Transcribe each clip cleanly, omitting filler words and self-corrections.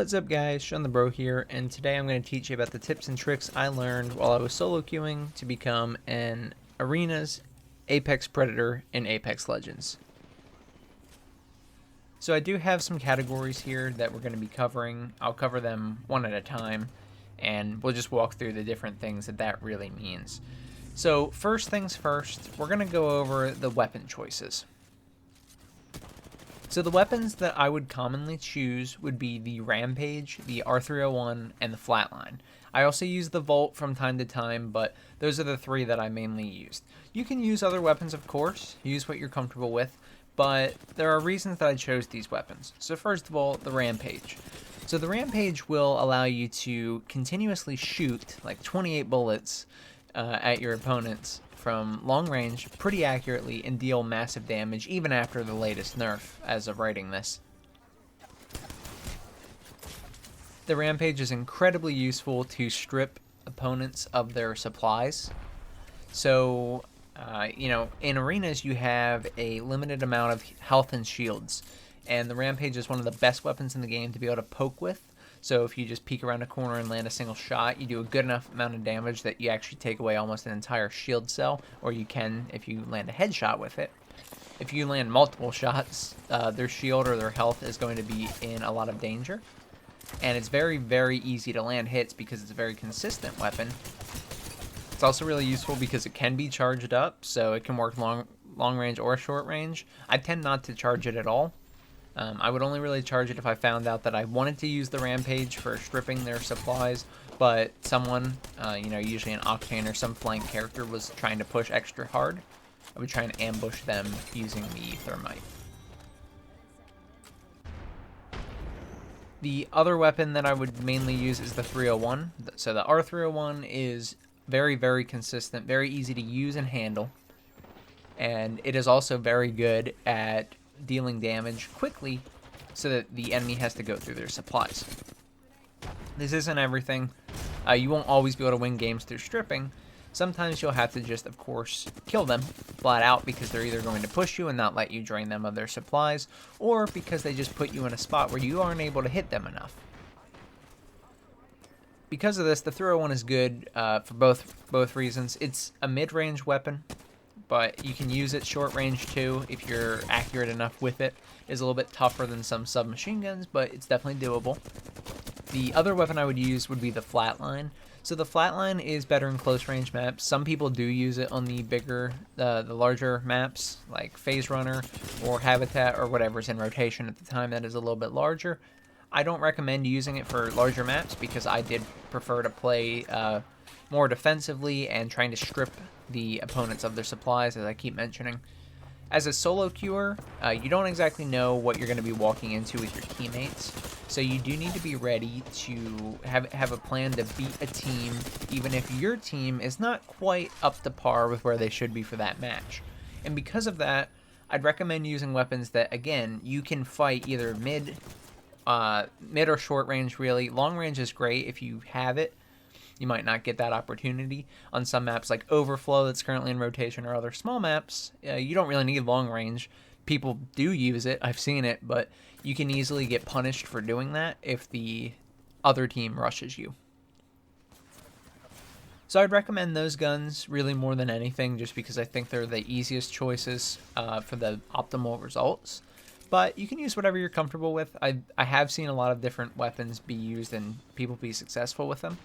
What's up guys, Shawnthebro here, and today I'm going to teach you about the tips and tricks I learned while I was solo queuing to become an ARENAS Apex Predator in Apex Legends. So I do have some categories here that we're going to be covering. I'll cover them one at a time, and we'll just walk through the different things that really means. So first things first, we're going to go over the weapon choices. So the weapons that I would commonly choose would be the Rampage, the R301, and the Flatline. I also use the Volt from time to time, but those are the three that I mainly used. You can use other weapons, of course, use what you're comfortable with, but there are reasons that I chose these weapons. So first of all, the Rampage. So the Rampage will allow you to continuously shoot like 28 bullets at your opponents from long range pretty accurately and deal massive damage even after the latest nerf as of writing this. The Rampage is incredibly useful to strip opponents of their supplies. So, in arenas you have a limited amount of health and shields, and the Rampage is one of the best weapons in the game to be able to poke with. So if you just peek around a corner and land a single shot, you do a good enough amount of damage that you actually take away almost an entire shield cell, or you can if you land a headshot with it. If you land multiple shots, their shield or their health is going to be in a lot of danger. And it's very, very easy to land hits because it's a very consistent weapon. It's also really useful because it can be charged up, so it can work long range or short range. I tend not to charge it at all. I would only really charge it if I found out that I wanted to use the Rampage for stripping their supplies, but someone, usually an Octane or some flank character was trying to push extra hard. I would try and ambush them using the Thermite. The other weapon that I would mainly use is the 301. So the R301 is very, very consistent, very easy to use and handle, and it is also very good at dealing damage quickly so that the enemy has to go through their supplies. This isn't everything. You won't always be able to win games through stripping. Sometimes you'll have to just, of course, kill them flat out because they're either going to push you and not let you drain them of their supplies, or because they just put you in a spot where you aren't able to hit them enough. Because of this, the 301 is good for both reasons. It's a mid-range weapon, but you can use it short range too if you're accurate enough with it. It's a little bit tougher than some submachine guns, but it's definitely doable. The other weapon I would use would be the Flatline. So the Flatline is better in close range maps. Some people do use it on the bigger, the larger maps like Phase Runner or Habitat or whatever's in rotation at the time that is a little bit larger. I don't recommend using it for larger maps because I did prefer to play more defensively and trying to strip the opponents of their supplies, as I keep mentioning. As a solo queuer, you don't exactly know what you're going to be walking into with your teammates, so you do need to be ready to have a plan to beat a team, even if your team is not quite up to par with where they should be for that match. And because of that, I'd recommend using weapons that, again, you can fight either mid or short range, really. Long range is great if you have it. You might not get that opportunity on some maps like Overflow that's currently in rotation or other small maps. You don't really need long range. People do use it. I've seen it, but you can easily get punished for doing that if the other team rushes you. So I'd recommend those guns really more than anything just because I think they're the easiest choices for the optimal results. But you can use whatever you're comfortable with. I have seen a lot of different weapons be used and people be successful with them.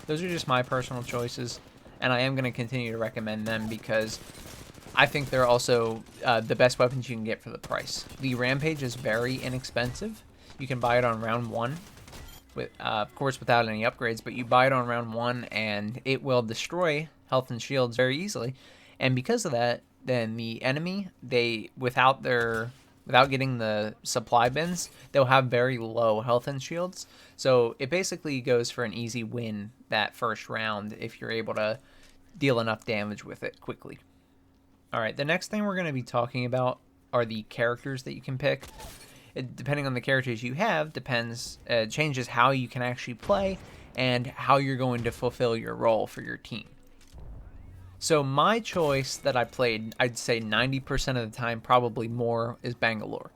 Those are just my personal choices, and I am going to continue to recommend them because I think they're also the best weapons you can get for the price. The Rampage is very inexpensive. You can buy it on round 1, with, of course without any upgrades, but you buy it on round 1 and it will destroy health and shields very easily. And because of that, then the enemy, without getting the supply bins, they'll have very low health and shields. So it basically goes for an easy win that first round if you're able to deal enough damage with it quickly. Alright, the next thing we're going to be talking about are the characters that you can pick. Depending on the characters you have, changes how you can actually play and how you're going to fulfill your role for your team. So my choice that I played, I'd say 90% of the time, probably more, is Bangalore.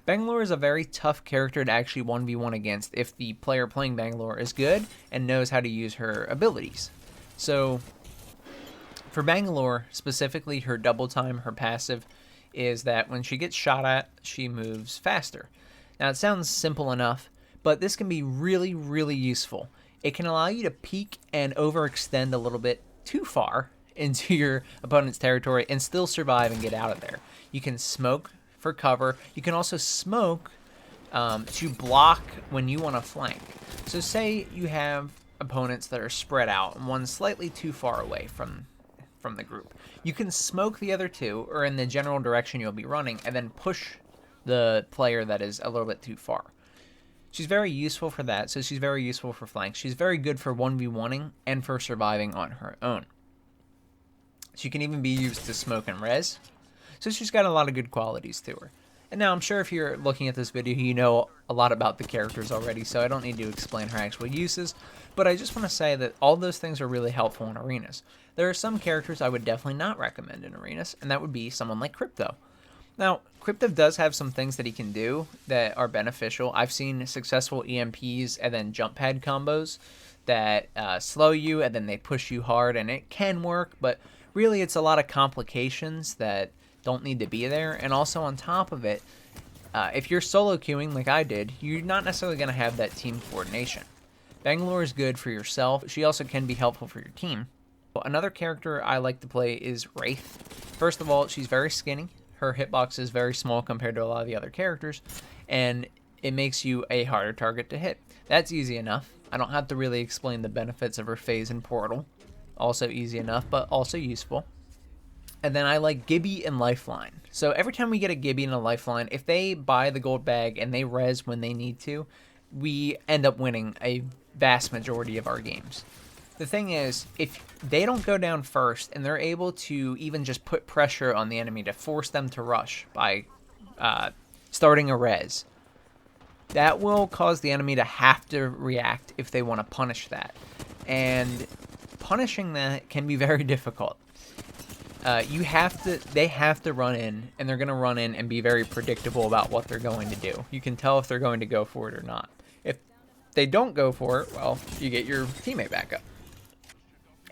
Bangalore is a very tough character to actually 1v1 against if the player playing Bangalore is good and knows how to use her abilities. So for Bangalore, specifically her double time, her passive, is that when she gets shot at, she moves faster. Now it sounds simple enough, but this can be really, really useful. It can allow you to peek and overextend a little bit too far into your opponent's territory and still survive and get out of there. You can smoke for cover. You can also smoke to block when you want to flank. So say you have opponents that are spread out and one slightly too far away from the group. You can smoke the other two or in the general direction you'll be running and then push the player that is a little bit too far. She's very useful for that, so she's very useful for flanks. She's very good for 1v1ing and for surviving on her own. She can even be used to smoke and res, so she's got a lot of good qualities to her. And now I'm sure if you're looking at this video, you know a lot about the characters already, so I don't need to explain her actual uses, but I just want to say that all those things are really helpful in arenas. There are some characters I would definitely not recommend in arenas, and that would be someone like Crypto. Now, Crypto does have some things that he can do that are beneficial. I've seen successful EMPs and then jump pad combos that slow you and then they push you hard, and it can work, but really it's a lot of complications that don't need to be there. And also on top of it, if you're solo queuing like I did, you're not necessarily going to have that team coordination. Bangalore is good for yourself. She also can be helpful for your team. Another character I like to play is Wraith. First of all, she's very skinny. Her hitbox is very small compared to a lot of the other characters, and it makes you a harder target to hit. That's easy enough. I don't have to really explain the benefits of her phase and portal. Also easy enough, but also useful. And then I like Gibby and Lifeline. So every time we get a Gibby and a Lifeline, if they buy the gold bag and they res when they need to, we end up winning a vast majority of our games. The thing is, if they don't go down first and they're able to even just put pressure on the enemy to force them to rush by starting a res, that will cause the enemy to have to react if they want to punish that. And punishing that can be very difficult. They have to run in, and they're going to run in and be very predictable about what they're going to do. You can tell if they're going to go for it or not. If they don't go for it, well, you get your teammate back up.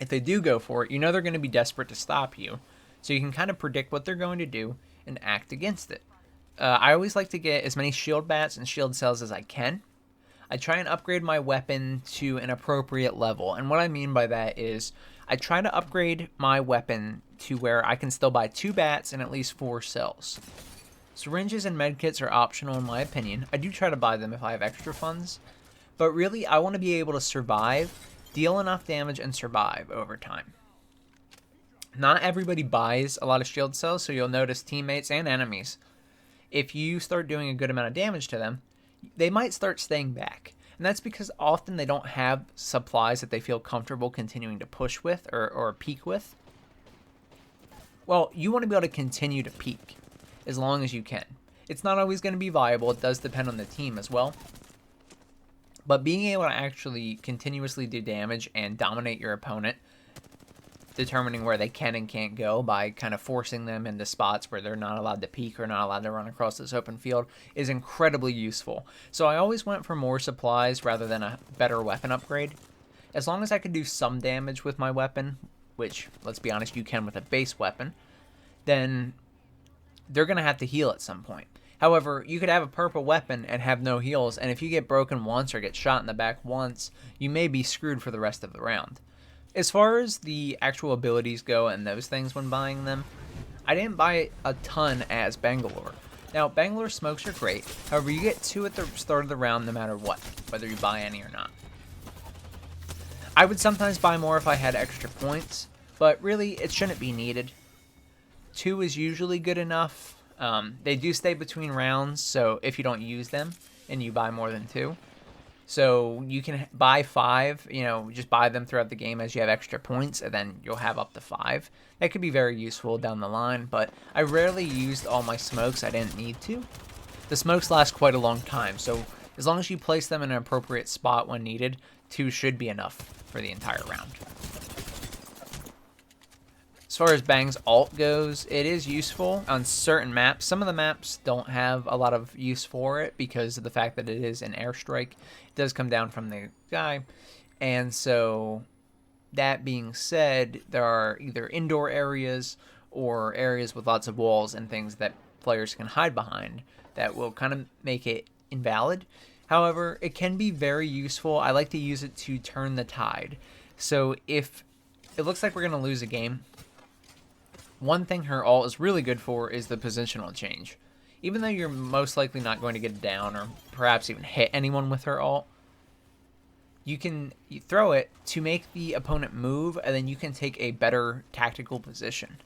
If they do go for it, you know they're going to be desperate to stop you, so you can kind of predict what they're going to do and act against it. I always like to get as many shield bats and shield cells as I can. I try and upgrade my weapon to an appropriate level, and what I mean by that is I try to upgrade my weapon to where I can still buy 2 bats and at least 4 cells. Syringes and medkits are optional in my opinion. I do try to buy them if I have extra funds, but really I want to be able to survive, deal enough damage, and survive over time. Not everybody buys a lot of shield cells, so you'll notice teammates and enemies, if you start doing a good amount of damage to them, they might start staying back. And that's because often they don't have supplies that they feel comfortable continuing to push with or peek with. Well, you want to be able to continue to peek as long as you can. It's not always going to be viable. It does depend on the team as well. But being able to actually continuously do damage and dominate your opponent, determining where they can and can't go by kind of forcing them into spots where they're not allowed to peek or not allowed to run across this open field, is incredibly useful. So I always went for more supplies rather than a better weapon upgrade. As long as I could do some damage with my weapon, which, let's be honest, you can with a base weapon, then they're going to have to heal at some point. However, you could have a purple weapon and have no heals, and if you get broken once or get shot in the back once, you may be screwed for the rest of the round. As far as the actual abilities go and those things when buying them, I didn't buy a ton as Bangalore. Now, Bangalore smokes are great, however you get 2 at the start of the round no matter what, whether you buy any or not. I would sometimes buy more if I had extra points, but really it shouldn't be needed. 2 is usually good enough. They do stay between rounds, so if you don't use them and you buy more than 2. So you can buy 5, just buy them throughout the game as you have extra points, and then you'll have up to 5. That could be very useful down the line, but I rarely used all my smokes. I didn't need to. The smokes last quite a long time, so as long as you place them in an appropriate spot when needed, 2 should be enough for the entire round. As far as Bang's ult goes, it is useful on certain maps. Some of the maps don't have a lot of use for it because of the fact that it is an airstrike. It does come down from the sky. And so, that being said, there are either indoor areas or areas with lots of walls and things that players can hide behind that will kind of make it invalid. However, it can be very useful. I like to use it to turn the tide. So if it looks like we're going to lose a game, one thing her ult is really good for is the positional change. Even though you're most likely not going to get down or perhaps even hit anyone with her ult, you throw it to make the opponent move, and then you can take a better tactical position.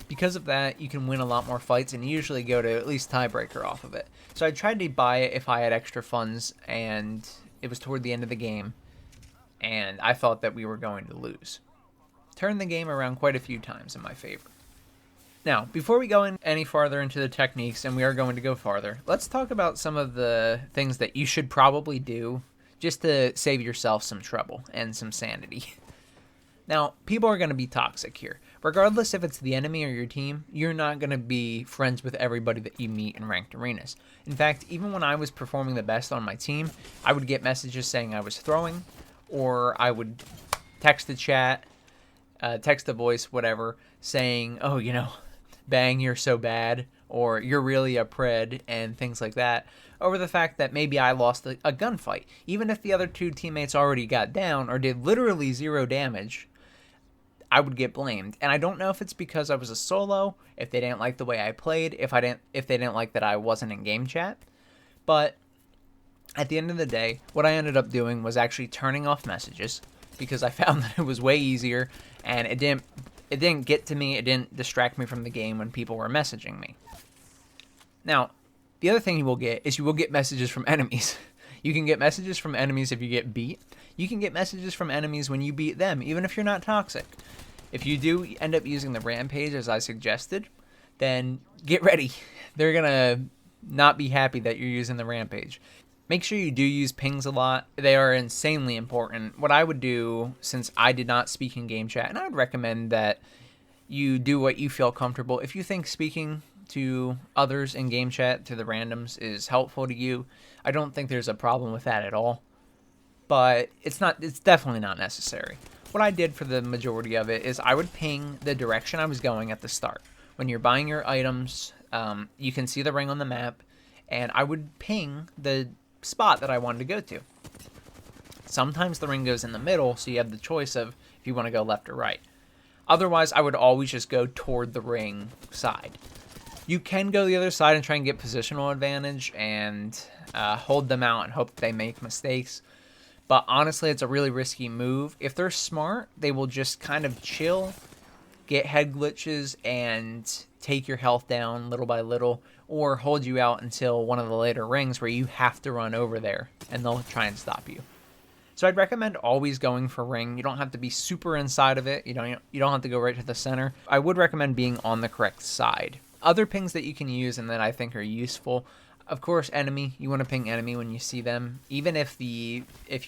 Because of that, you can win a lot more fights and usually go to at least tiebreaker off of it. So I tried to buy it if I had extra funds, and it was toward the end of the game, and I thought that we were going to lose. Turned the game around quite a few times in my favor. Now, before we go any farther into the techniques, and we are going to go farther, let's talk about some of the things that you should probably do just to save yourself some trouble and some sanity. Now, people are going to be toxic here. Regardless if it's the enemy or your team, you're not going to be friends with everybody that you meet in ranked arenas. In fact, even when I was performing the best on my team, I would get messages saying I was throwing, or I would text the chat, text the voice, whatever, saying, oh, Bang, you're so bad, or you're really a PRED, and things like that, over the fact that maybe I lost a gunfight. Even if the other two teammates already got down or did literally 0 damage, I would get blamed. And I don't know if it's because I was a solo, if they didn't like the way I played, if they didn't like that I wasn't in game chat. But at the end of the day, what I ended up doing was actually turning off messages, because I found that it was way easier, and it didn't get to me, it didn't distract me from the game when people were messaging me. Now, the other thing you will get is you will get messages from enemies. You can get messages from enemies if you get beat. You can get messages from enemies when you beat them, even if you're not toxic. If you do end up using the Rampage, as I suggested, then get ready. They're going to not be happy that you're using the Rampage. Make sure you do use pings a lot. They are insanely important. What I would do, since I did not speak in game chat, and I would recommend that you do what you feel comfortable. If you think speaking to others in game chat, to the randoms, is helpful to you, I don't think there's a problem with that at all. But it's definitely not necessary. What I did for the majority of it is I would ping the direction I was going at the start. When you're buying your items, you can see the ring on the map, and I would ping the spot that I wanted to go to. Sometimes the ring goes in the middle, so you have the choice of if you want to go left or right. Otherwise, I would always just go toward the ring side. You can go the other side and try and get positional advantage and hold them out and hope they make mistakes. But honestly, it's a really risky move. If they're smart, they will just kind of chill, get head glitches, and take your health down little by little, or hold you out until one of the later rings where you have to run over there, and they'll try and stop you. So I'd recommend always going for ring. You don't have to be super inside of it. You don't have to go right to the center. I would recommend being on the correct side. Other pings that you can use and that I think are useful, of course, enemy. You want to ping enemy when you see them, even if you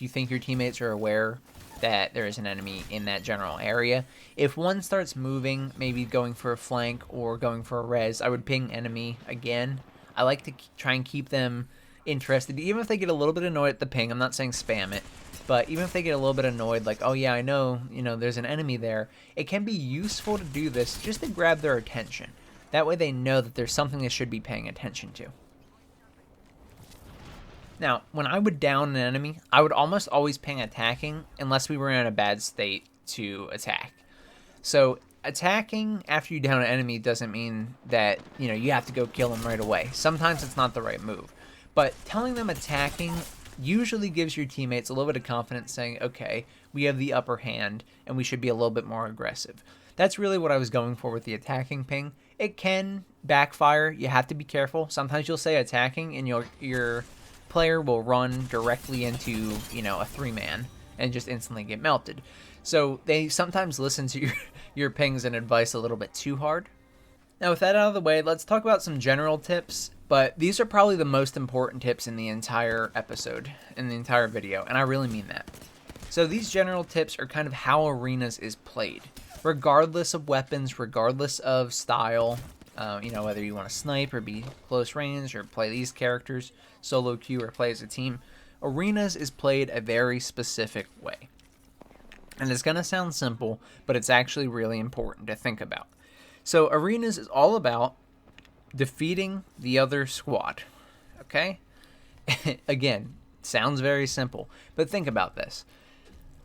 think your teammates are aware that there is an enemy in that general area. If one starts moving, maybe going for a flank or going for a res, I would ping enemy again. I like to try and keep them interested, even if they get a little bit annoyed at the ping. I'm not saying spam it, but even if they get a little bit annoyed, like, oh yeah, I know, there's an enemy there, it can be useful to do this just to grab their attention. That way they know that there's something they should be paying attention to. Now, when I would down an enemy, I would almost always ping attacking unless we were in a bad state to attack. So attacking after you down an enemy doesn't mean that, you have to go kill them right away. Sometimes it's not the right move. But telling them attacking usually gives your teammates a little bit of confidence, saying, okay, we have the upper hand and we should be a little bit more aggressive. That's really what I was going for with the attacking ping. It can backfire. You have to be careful. Sometimes you'll say attacking and your player will run directly into, a 3-man and just instantly get melted. So they sometimes listen to your pings and advice a little bit too hard. Now with that out of the way, let's talk about some general tips, but these are probably the most important tips in the entire episode, in the entire video, and I really mean that. So these general tips are kind of how Arenas is played. regardless of weapons, regardless of style, whether you want to snipe or be close range or play these characters, solo queue or play as a team, Arenas is played a very specific way. And it's going to sound simple, but it's actually really important to think about. So Arenas is all about defeating the other squad, okay? Again, sounds very simple, but think about this.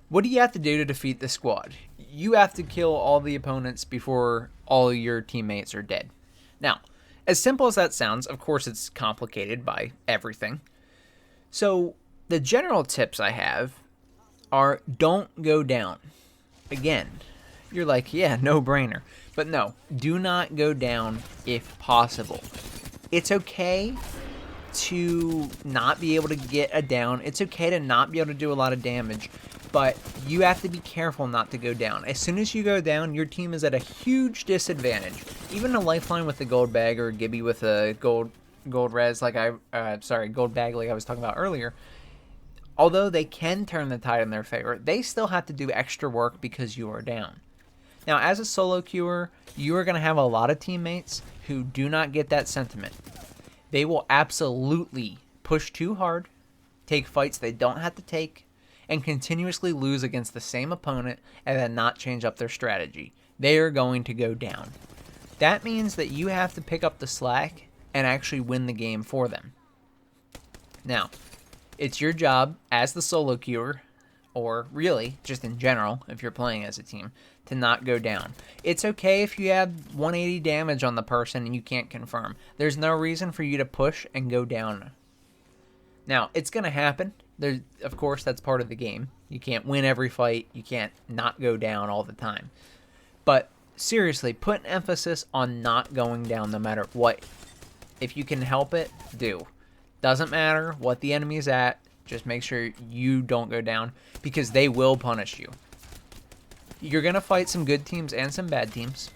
What do you have to do to defeat the squad? You have to kill all the opponents before all your teammates are dead. Now, as simple as that sounds, of course it's complicated by everything. So, the general tips I have are don't go down. Again, you're like, yeah, no brainer. But no, do not go down if possible. It's okay to not be able to get a down. It's okay to not be able to do a lot of damage. But you have to be careful not to go down. As soon as you go down, your team is at a huge disadvantage. Even a Lifeline with a gold bag or a Gibby with a gold res, gold bag like I was talking about earlier. Although they can turn the tide in their favor, they still have to do extra work because you are down. Now, as a solo queuer, you are going to have a lot of teammates who do not get that sentiment. They will absolutely push too hard, take fights they don't have to take, and continuously lose against the same opponent and then not change up their strategy. They are going to go down. That means that you have to pick up the slack and actually win the game for them. Now, it's your job as the solo queuer, or really, just in general, if you're playing as a team, to not go down. It's okay if you have 180 damage on the person and you can't confirm. There's no reason for you to push and go down. Now, it's going to happen. Of course, that's part of the game. You can't win every fight. You can't not go down all the time. But seriously, put an emphasis on not going down no matter what. If you can help it, do. Doesn't matter what the enemy's at. Just make sure you don't go down because they will punish you. You're going to fight some good teams and some bad teams.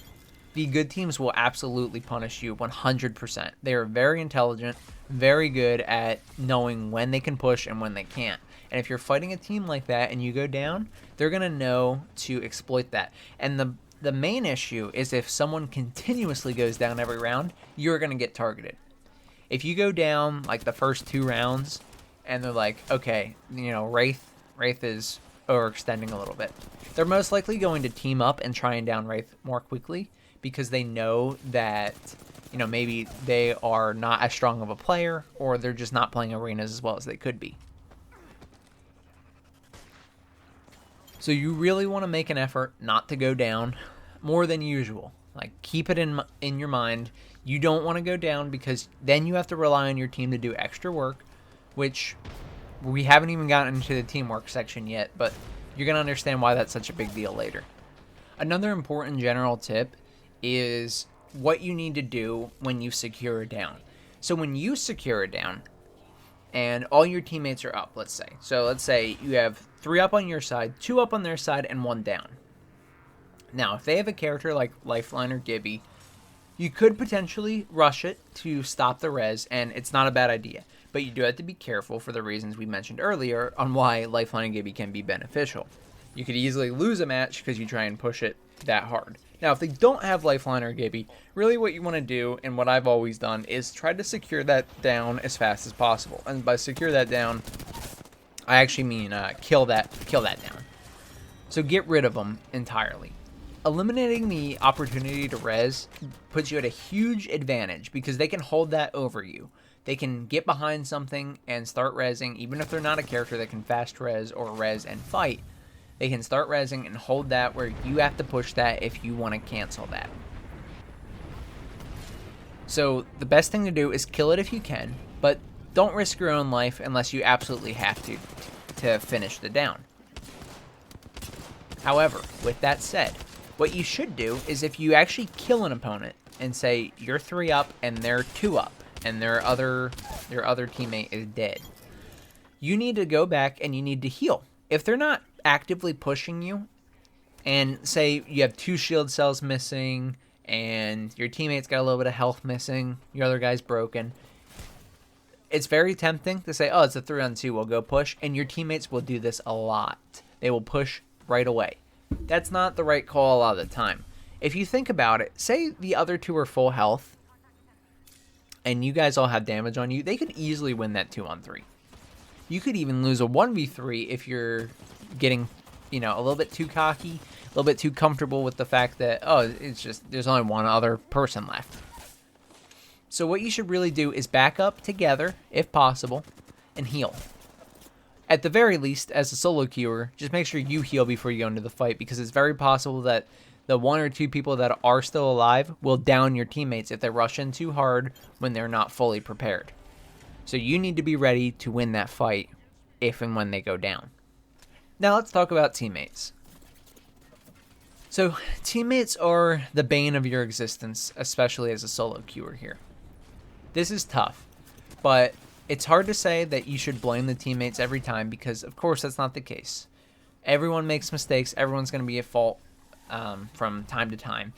The good teams will absolutely punish you 100%. They are very intelligent, very good at knowing when they can push and when they can't. And if you're fighting a team like that and you go down, they're going to know to exploit that. And the main issue is if someone continuously goes down every round, you're going to get targeted. If you go down like the first 2 rounds and they're like, okay, Wraith is overextending a little bit, they're most likely going to team up and try and down Wraith more quickly because they know that, maybe they are not as strong of a player or they're just not playing arenas as well as they could be. So you really want to make an effort not to go down more than usual. Like, keep it in your mind. You don't want to go down because then you have to rely on your team to do extra work, which we haven't even gotten into the teamwork section yet, but you're going to understand why that's such a big deal later. Another important general tip is what you need to do when you secure a down. So when you secure a down and all your teammates are up, let's say. So let's say you have 3 up on your side, 2 up on their side, and 1 down. Now, if they have a character like Lifeline or Gibby, you could potentially rush it to stop the res, and it's not a bad idea. But you do have to be careful for the reasons we mentioned earlier on why Lifeline and Gibby can be beneficial. You could easily lose a match because you try and push it that hard. Now, if they don't have Lifeline or Gibby, really what you want to do, and what I've always done, is try to secure that down as fast as possible. And by secure that down, I actually mean kill that down. So get rid of them entirely. Eliminating the opportunity to res puts you at a huge advantage because they can hold that over you. They can get behind something and start resing, even if they're not a character that can fast res or res and fight. They can start resing and hold that where you have to push that if you want to cancel that. So the best thing to do is kill it if you can, but don't risk your own life unless you absolutely have to finish the down. However, with that said, what you should do is if you actually kill an opponent and say you're 3 up and they're 2 up and their other teammate is dead, you need to go back and you need to heal. If they're not actively pushing you and say you have 2 shield cells missing and your teammate's got a little bit of health missing, your other guy's broken, it's very tempting to say, oh, it's a 3-on-2, we'll go push, and your teammates will do this a lot. They will push right away. That's not the right call a lot of the time. If you think about it, say the other two are full health, and you guys all have damage on you, they could easily win that 2-on-3. You could even lose a 1v3 if you're getting, you know, a little bit too cocky, a little bit too comfortable with the fact that, oh, it's just, there's only one other person left. So what you should really do is back up together, if possible, and heal. At the very least, as a solo queuer, just make sure you heal before you go into the fight, because it's very possible that the 1 or 2 people that are still alive will down your teammates if they rush in too hard when they're not fully prepared. So you need to be ready to win that fight if and when they go down. Now let's talk about teammates. So teammates are the bane of your existence, especially as a solo queuer here. This is tough, but it's hard to say that you should blame the teammates every time, because of course that's not the case. Everyone makes mistakes, everyone's going to be at fault from time to time.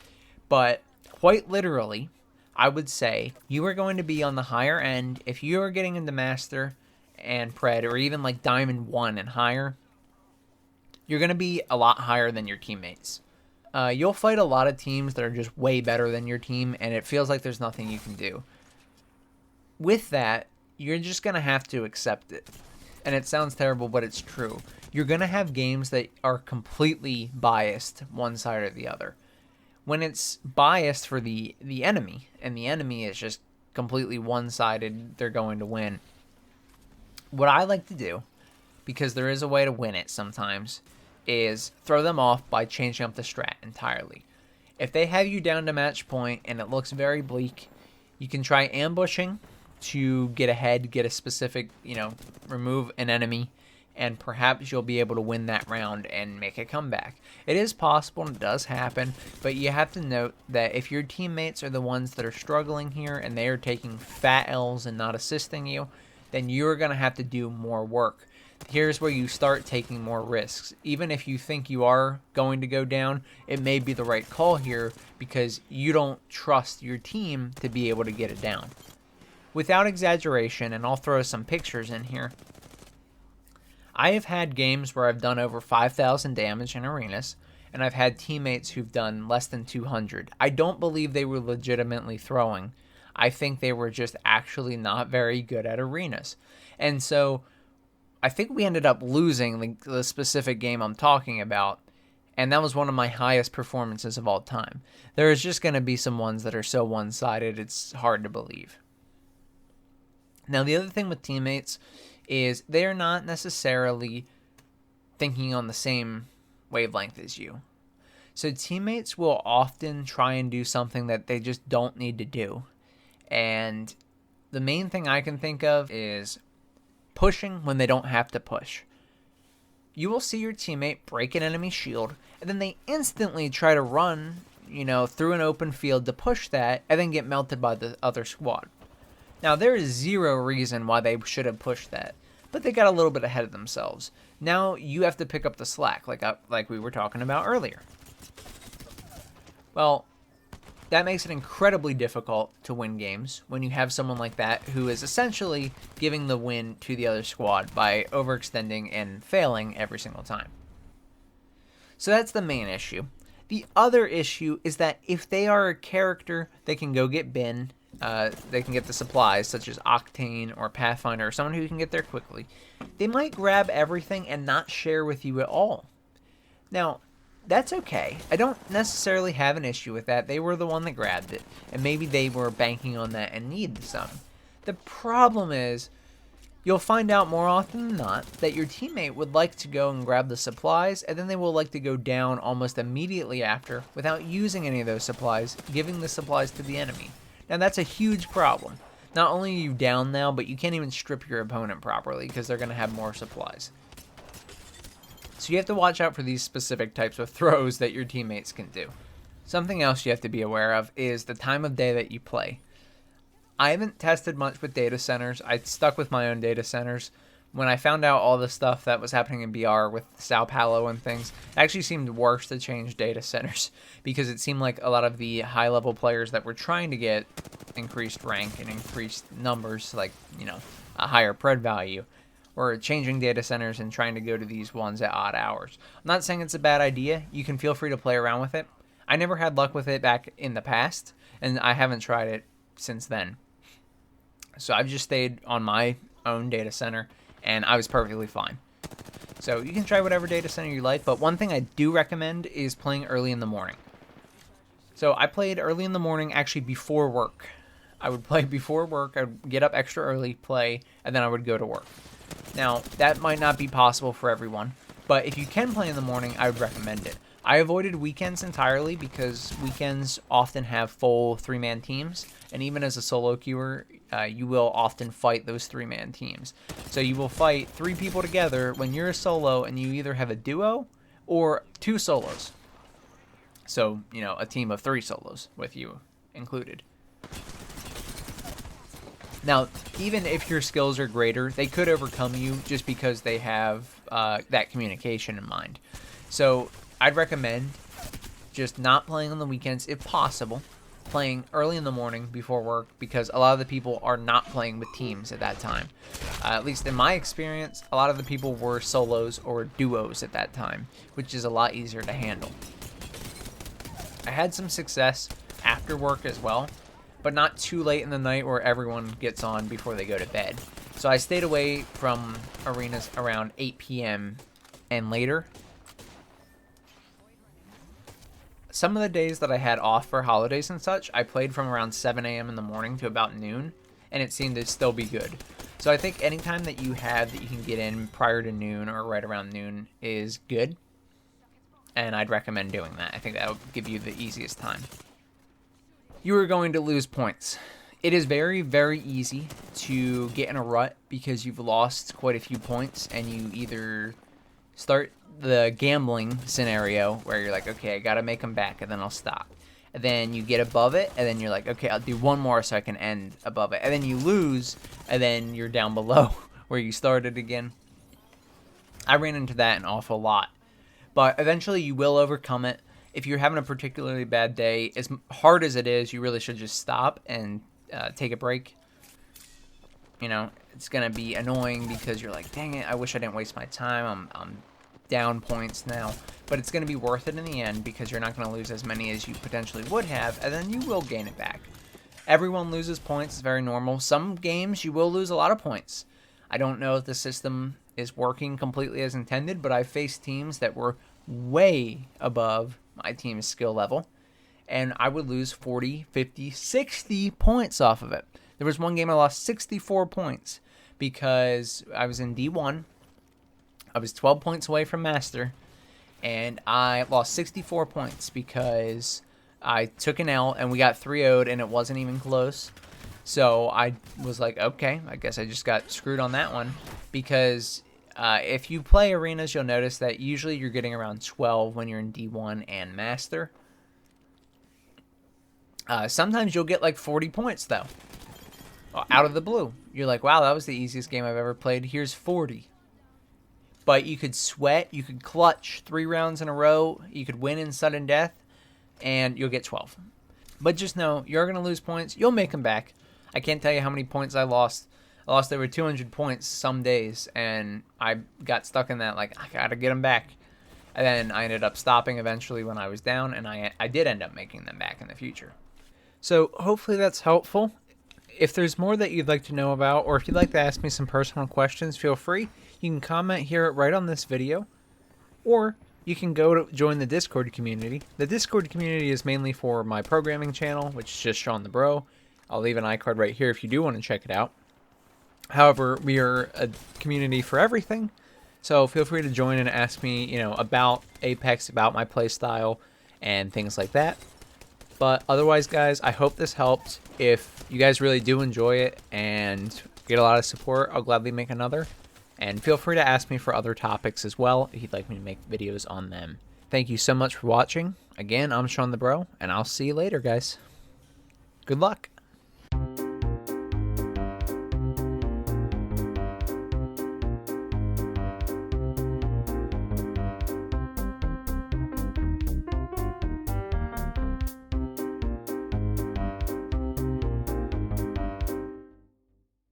But quite literally, I would say you are going to be on the higher end if you are getting into Master and Pred, or even like Diamond 1 and higher. You're going to be a lot higher than your teammates. You'll fight a lot of teams that are just way better than your team, and it feels like there's nothing you can do. With that, you're just going to have to accept it. And it sounds terrible, but it's true. You're going to have games that are completely biased one side or the other. When it's biased for the enemy, and the enemy is just completely one-sided, they're going to win. What I like to do, because there is a way to win it sometimes, is throw them off by changing up the strat entirely. If they have you down to match point and it looks very bleak, you can try ambushing to get ahead, get a specific, remove an enemy, and perhaps you'll be able to win that round and make a comeback. It is possible and it does happen, but you have to note that if your teammates are the ones that are struggling here and they are taking fat L's and not assisting you, then you're going to have to do more work. Here's where you start taking more risks. Even if you think you are going to go down, it may be the right call here because you don't trust your team to be able to get it down. Without exaggeration, and I'll throw some pictures in here, I have had games where I've done over 5,000 damage in arenas, and I've had teammates who've done less than 200. I don't believe they were legitimately throwing. I think they were just actually not very good at arenas. And so I think we ended up losing the specific game I'm talking about, and that was one of my highest performances of all time. There is just going to be some ones that are so one-sided, it's hard to believe. Now, the other thing with teammates is they're not necessarily thinking on the same wavelength as you. So teammates will often try and do something that they just don't need to do. And the main thing I can think of is pushing when they don't have to push. You will see your teammate break an enemy shield, and then they instantly try to run, through an open field to push that, and then get melted by the other squad. Now, there is zero reason why they should have pushed that, but they got a little bit ahead of themselves. Now, you have to pick up the slack, like we were talking about earlier. Well, that makes it incredibly difficult to win games when you have someone like that who is essentially giving the win to the other squad by overextending and failing every single time. So that's the main issue. The other issue is that if they are a character that can go get bin, they can get the supplies such as Octane or Pathfinder or someone who can get there quickly, they might grab everything and not share with you at all. Now, that's okay. I don't necessarily have an issue with that. They were the one that grabbed it, and maybe they were banking on that and needed some. The problem is, you'll find out more often than not that your teammate would like to go and grab the supplies, and then they will like to go down almost immediately after without using any of those supplies, giving the supplies to the enemy. Now that's a huge problem. Not only are you down now, but you can't even strip your opponent properly because they're going to have more supplies. So you have to watch out for these specific types of throws that your teammates can do. Something else you have to be aware of is the time of day that you play. I haven't tested much with data centers. I stuck with my own data centers. When I found out all the stuff that was happening in BR with Sao Paulo and things, it actually seemed worse to change data centers because it seemed like a lot of the high-level players that were trying to get increased rank and increased numbers, like, a higher pred value, or changing data centers and trying to go to these ones at odd hours. I'm not saying it's a bad idea. You can feel free to play around with it. I never had luck with it back in the past, and I haven't tried it since then. So I've just stayed on my own data center, and I was perfectly fine. So you can try whatever data center you like, but one thing I do recommend is playing early in the morning. So I played early in the morning, actually before work. I would play before work, I would get up extra early, play, and then I would go to work. Now, that might not be possible for everyone, but if you can play in the morning, I would recommend it. I avoided weekends entirely because weekends often have full 3-man teams, and even as a solo queuer, you will often fight those 3-man teams. So you will fight 3 people together when you're a solo, and you either have a duo or 2 solos. So, you know, a team of 3 solos with you included. Now, even if your skills are greater, they could overcome you just because they have that communication in mind. So I'd recommend just not playing on the weekends if possible, playing early in the morning before work, because a lot of the people are not playing with teams at that time. At least in my experience, a lot of the people were solos or duos at that time, which is a lot easier to handle. I had some success after work as well, but not too late in the night where everyone gets on before they go to bed. So I stayed away from arenas around 8 p.m. and later. Some of the days that I had off for holidays and such, I played from around 7 a.m. in the morning to about noon, and it seemed to still be good. So I think anytime that you have that you can get in prior to noon or right around noon is good, and I'd recommend doing that. I think that would give you the easiest time. You are going to lose points. It is very, very easy to get in a rut because you've lost quite a few points, and you either start the gambling scenario where you're like, okay, I gotta make them back, and then I'll stop. And then you get above it, and then you're like, okay, I'll do one more so I can end above it. And then you lose, and then you're down below where you started again. I ran into that an awful lot. But eventually you will overcome it. If you're having a particularly bad day, as hard as it is, you really should just stop and take a break. You know, it's going to be annoying because you're like, dang it, I wish I didn't waste my time. I'm down points now. But it's going to be worth it in the end because you're not going to lose as many as you potentially would have, and then you will gain it back. Everyone loses points. It's very normal. Some games you will lose a lot of points. I don't know if the system is working completely as intended, but I've faced teams that were way above my team's skill level, and I would lose 40, 50, 60 points off of it. There was one game I lost 64 points because I was in D1. I was 12 points away from Master, and I lost 64 points because I took an L, and we got 3-0'd, and it wasn't even close. So I was like, okay, I guess I just got screwed on that one, because if you play arenas, you'll notice that usually you're getting around 12 when you're in D1 and Master. Sometimes you'll get like 40 points, though, out of the blue. You're like, wow, that was the easiest game I've ever played. Here's 40. But you could sweat, you could clutch 3 rounds in a row, you could win in sudden death, and you'll get 12. But just know, you're going to lose points. You'll make them back. I can't tell you how many points I lost. I lost over 200 points some days, and I got stuck in that, like, I got to get them back. And then I ended up stopping eventually when I was down, and I did end up making them back in the future. So hopefully that's helpful. If there's more that you'd like to know about, or if you'd like to ask me some personal questions, feel free. You can comment here right on this video, or you can go to join the Discord community. The Discord community is mainly for my programming channel, which is just Shawnthebro. I'll leave an iCard right here if you do want to check it out. However, we are a community for everything, so feel free to join and ask me, you know, about Apex, about my playstyle, and things like that. But otherwise, guys, I hope this helped. If you guys really do enjoy it and get a lot of support, I'll gladly make another. And feel free to ask me for other topics as well if you'd like me to make videos on them. Thank you so much for watching. Again, I'm Shawnthebro, and I'll see you later, guys. Good luck.